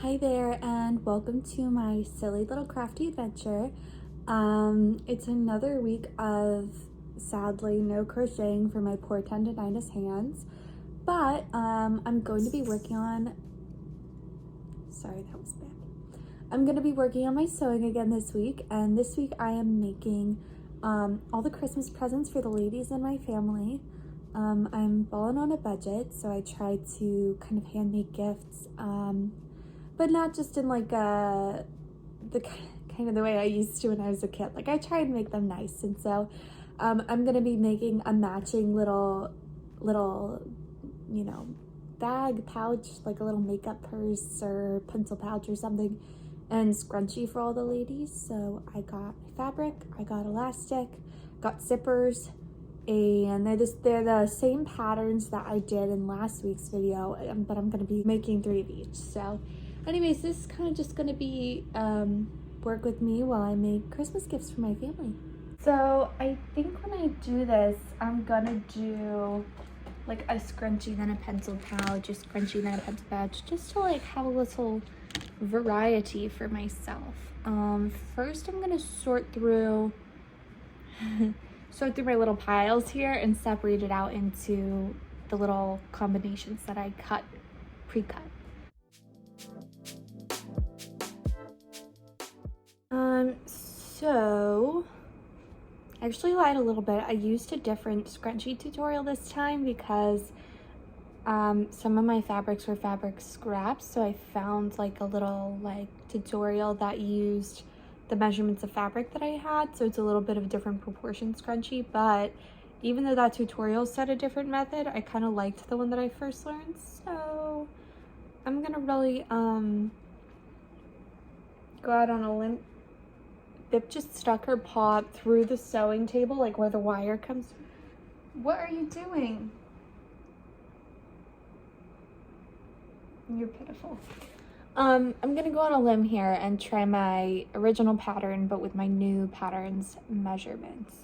Hi there, and welcome to my silly little crafty adventure. It's another week of sadly no crocheting for my poor tendonitis hands, but I'm going to be working on, sorry, that was bad. I'm going to be working on my sewing again this week, and this week I am making all the Christmas presents for the ladies in my family. I'm balling on a budget, so I try to kind of hand make gifts, but not just in like the kind of the way I used to when I was a kid. Like I try and make them nice, and so I'm gonna be making a matching little bag pouch, like a little makeup purse or pencil pouch or something, and scrunchie for all the ladies. So I got fabric, I got elastic, got zippers, and they're the same patterns that I did in last week's video, but I'm gonna be making 3 of each. So anyways, this is kind of just gonna be work with me while I make Christmas gifts for my family. So I think when I do this, I'm gonna do like a scrunchie, then a pencil pouch, a scrunchie, then a pencil pouch, just to like have a little variety for myself. First I'm gonna sort through my little piles here and separate it out into the little combinations that I pre-cut. So I actually lied a little bit. I used a different scrunchie tutorial this time because some of my fabrics were fabric scraps, so I found like a little tutorial that used the measurements of fabric that I had, so it's a little bit of a different proportion scrunchie. But even though that tutorial said a different method, I kind of liked the one that I first learned, so I'm gonna really go out on a limb. Bip just stuck her paw through the sewing table, like where the wire comes. What are you doing? You're pitiful. I'm gonna go on a limb here and try my original pattern, but with my new pattern's measurements.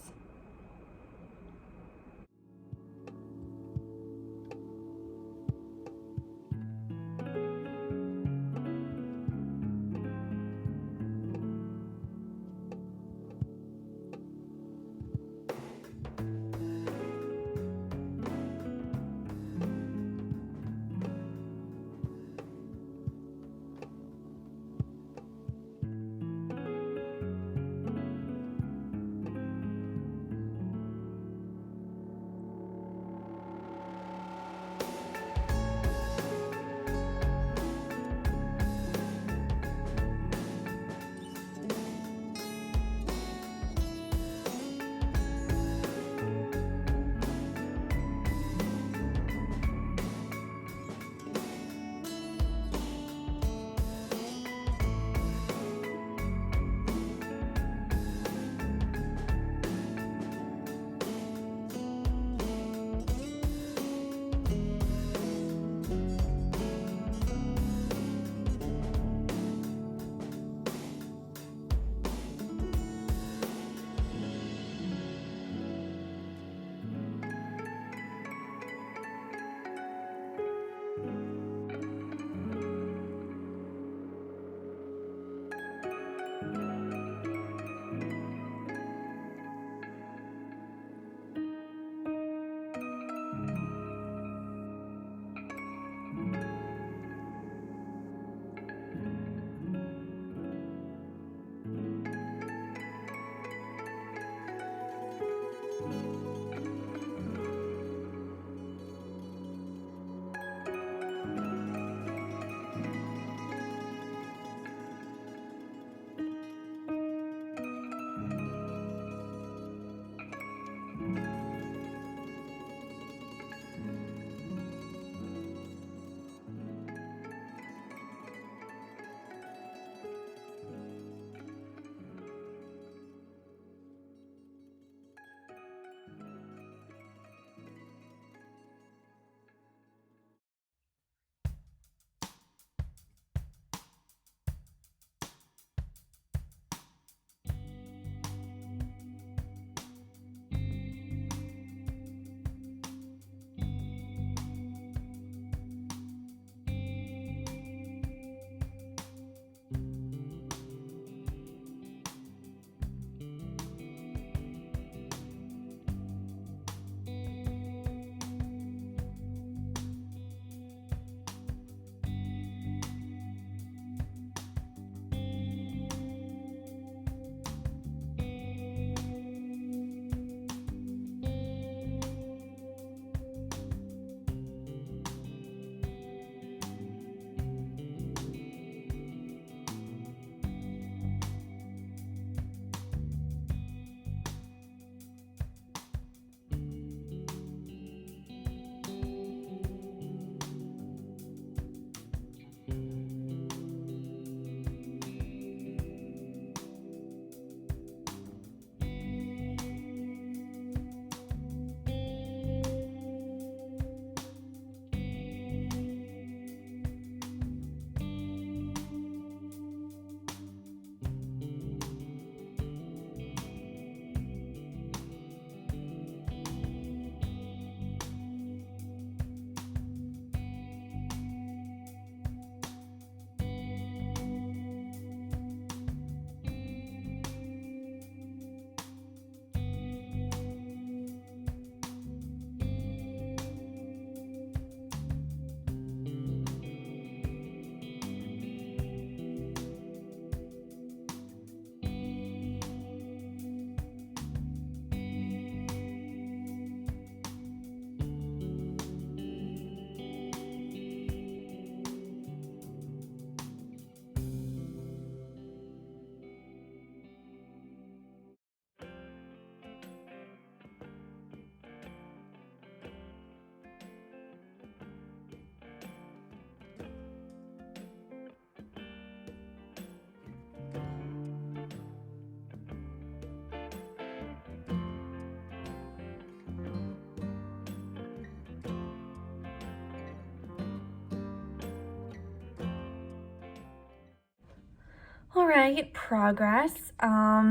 right, progress. I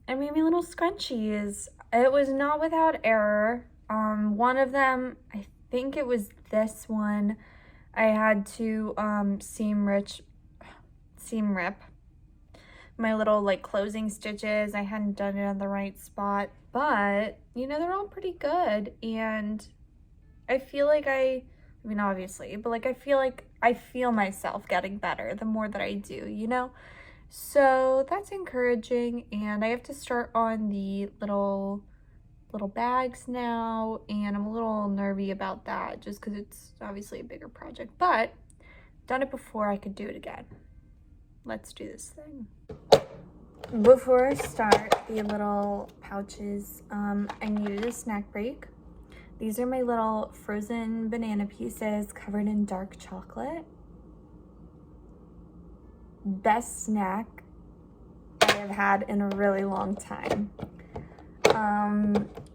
made my little scrunchies. It was not without error. One of them, I think it was this one, I had to seam rip my little like closing stitches. I hadn't done it on the right spot, but you know, they're all pretty good, and I feel like I mean, obviously, but like I feel myself getting better the more that I do, you know? So that's encouraging, and I have to start on the little bags now, and I'm a little nervy about that just because it's obviously a bigger project, but done it before, I could do it again. Let's do this thing. Before I start the little pouches, I needed a snack break. These are my little frozen banana pieces covered in dark chocolate. Best snack I have had in a really long time.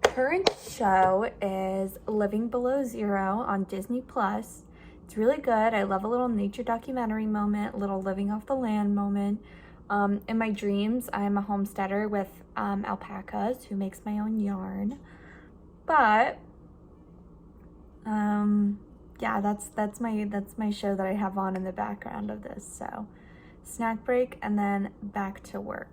Current show is Living Below Zero on Disney Plus. It's really good. I love a little nature documentary moment, a little living off the land moment. In my dreams, I'm a homesteader with alpacas who makes my own yarn. But yeah, that's my show that I have on in the background of this. So snack break and then back to work.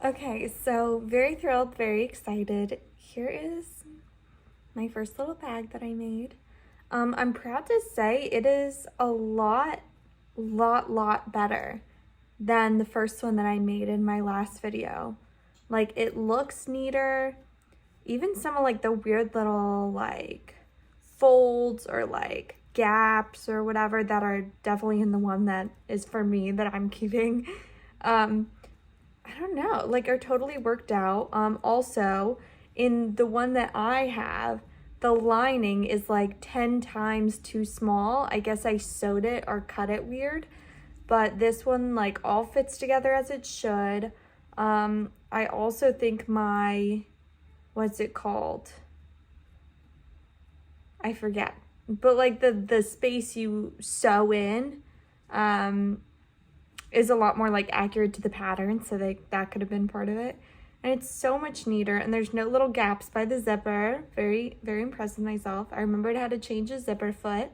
Okay, so very thrilled, very excited. Here is my first little bag that I made. I'm proud to say it is a lot better than the first one that I made in my last video. Like, it looks neater. Even some of like the weird little like folds or like gaps or whatever that are definitely in the one that is for me that I'm keeping. I don't know, like are totally worked out. Also, in the one that I have, the lining is like 10 times too small. I guess I sewed it or cut it weird, but this one like all fits together as it should. I also think my, what's it called? I forget, but like the space you sew in, is a lot more like accurate to the pattern, so that could have been part of it. And it's so much neater, and there's no little gaps by the zipper. Very impressed with myself. I remembered how to change the zipper foot,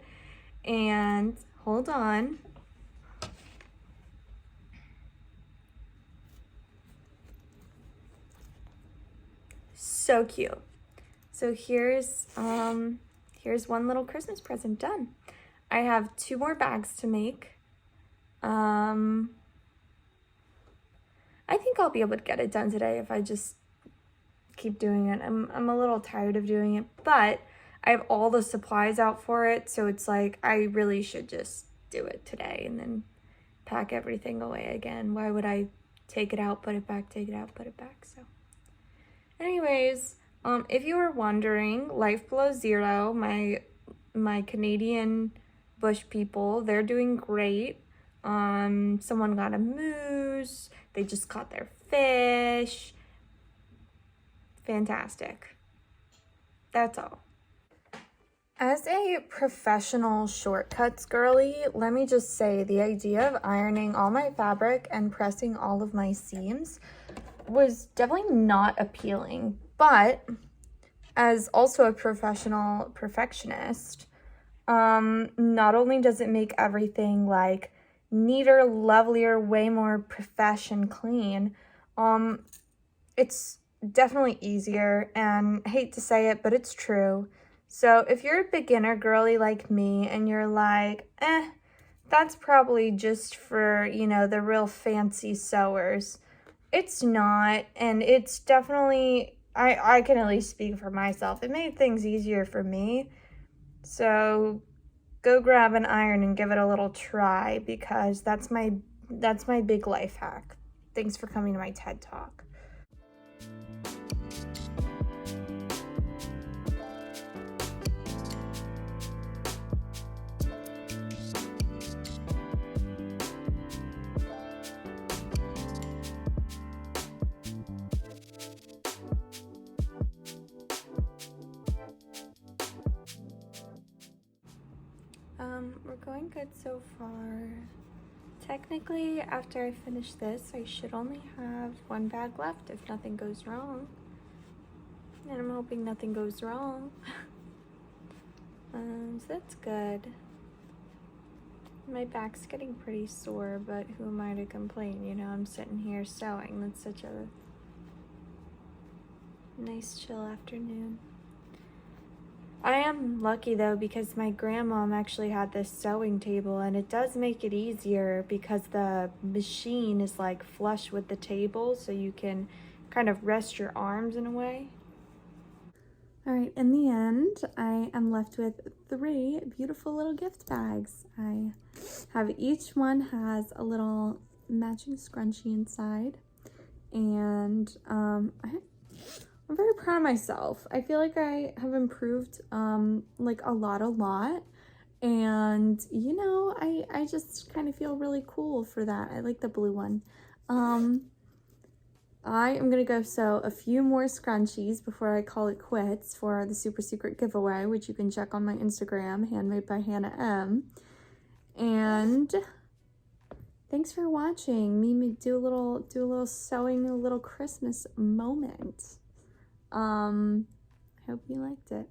and hold on. So cute. So here's one little Christmas present done. I have 2 more bags to make. I think I'll be able to get it done today if I just keep doing it. I'm a little tired of doing it, but I have all the supplies out for it, so it's like I really should just do it today and then pack everything away again. Why would I take it out, put it back, take it out, put it back? So anyways, if you were wondering, Life Below Zero, my Canadian bush people, they're doing great. Someone got a moose, they just caught their fish. Fantastic. That's all. As a professional shortcuts girly, let me just say the idea of ironing all my fabric and pressing all of my seams was definitely not appealing, but as also a professional perfectionist, not only does it make everything like neater, lovelier, way more profession clean, it's definitely easier, and I hate to say it, but it's true. So if you're a beginner girly like me and you're like, that's probably just for, you know, the real fancy sewers, it's not. And it's definitely, I can at least speak for myself, it made things easier for me. So go grab an iron and give it a little try, because that's my big life hack. Thanks for coming to my TED Talk. We're going good so far. Technically, after I finish this, I should only have 1 bag left if nothing goes wrong. And I'm hoping nothing goes wrong. So that's good. My back's getting pretty sore, but who am I to complain? You know, I'm sitting here sewing. That's such a nice chill afternoon. I am lucky though, because my grandmom actually had this sewing table, and it does make it easier because the machine is like flush with the table, so you can kind of rest your arms in a way. All right, in the end, I am left with 3 beautiful little gift bags. I have, each one has a little matching scrunchie inside, and I'm very proud of myself. I feel like I have improved like a lot, and you know, I just kind of feel really cool for that. I like the blue one. I am gonna go sew a few more scrunchies before I call it quits for the super secret giveaway, which you can check on my Instagram, HandmadebyHannahEm. And thanks for watching me do a little sewing, a little Christmas moment. I hope you liked it.